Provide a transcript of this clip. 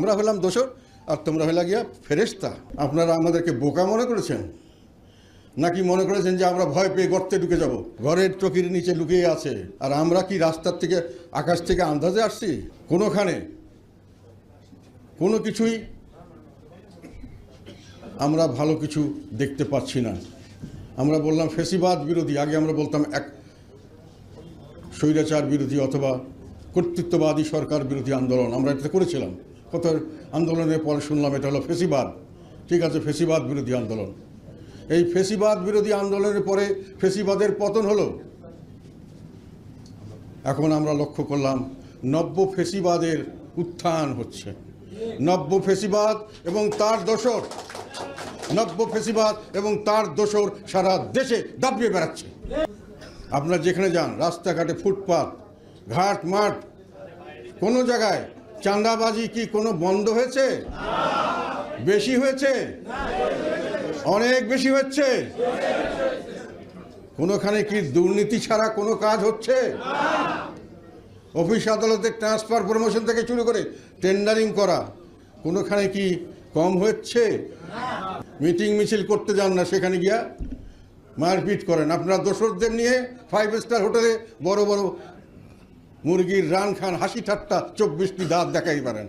আমরা হলাম দোসর আর তোমরা হইলা গিয়া ফেরেশতা। আপনারা আমাদেরকে বোকা মনে করেছেন, নাকি মনে করেছেন যে আমরা ভয় পেয়ে গর্তে ঢুকে যাব? ঘরের চকির নিচে লুকিয়ে আছে, আর আমরা কি রাস্তার থেকে আকাশ থেকে আন্দাজে আসছি? কোনোখানে কোনো কিছুই আমরা ভালো কিছু দেখতে পাচ্ছি না। আমরা বললাম ফেসিবাদ বিরোধী, আগে আমরা বলতাম এক স্বৈরাচার বিরোধী অথবা কর্তৃত্ববাদী সরকার বিরোধী আন্দোলন। আমরা এটা করেছিলাম, কত আন্দোলনের পরে শুনলাম এটা হলো ফেসিবাদ। ঠিক আছে, ফেসিবাদ বিরোধী আন্দোলন। এই ফেসিবাদ বিরোধী আন্দোলনের পরে ফেসিবাদের পতন হলো। এখন আমরা লক্ষ্য করলাম নব্য ফেসিবাদের উত্থান হচ্ছে। নব্য ফেসিবাদ এবং তার দোসর, নব্য ফেসিবাদ এবং তার দোসর সারা দেশে দাপিয়ে বেড়াচ্ছে। আপনারা যেখানে যান, রাস্তাঘাটে, ফুটপাত, ঘাট, মাঠ, কোনো জায়গায় চাঁদাবাজি কি কোনো বন্ধ হয়েছে? বেশি হয়েছে, অনেক বেশি হচ্ছে। কোনোখানে কি দুর্নীতি ছাড়া কোনো কাজ হচ্ছে? অফিস আদালতে ট্রান্সফার প্রমোশন থেকে শুরু করে টেন্ডারিং করা কোনোখানে কি কম হচ্ছে? মিটিং মিছিল করতে যান না, সেখানে গিয়া মারপিট করেন। আপনারা দোসরদের নিয়ে 5 স্টার হোটেলে বড় বড় মুরগির রান খান, হাসি ঠাট্টা 24টি দাঁত দেখাই পারেন।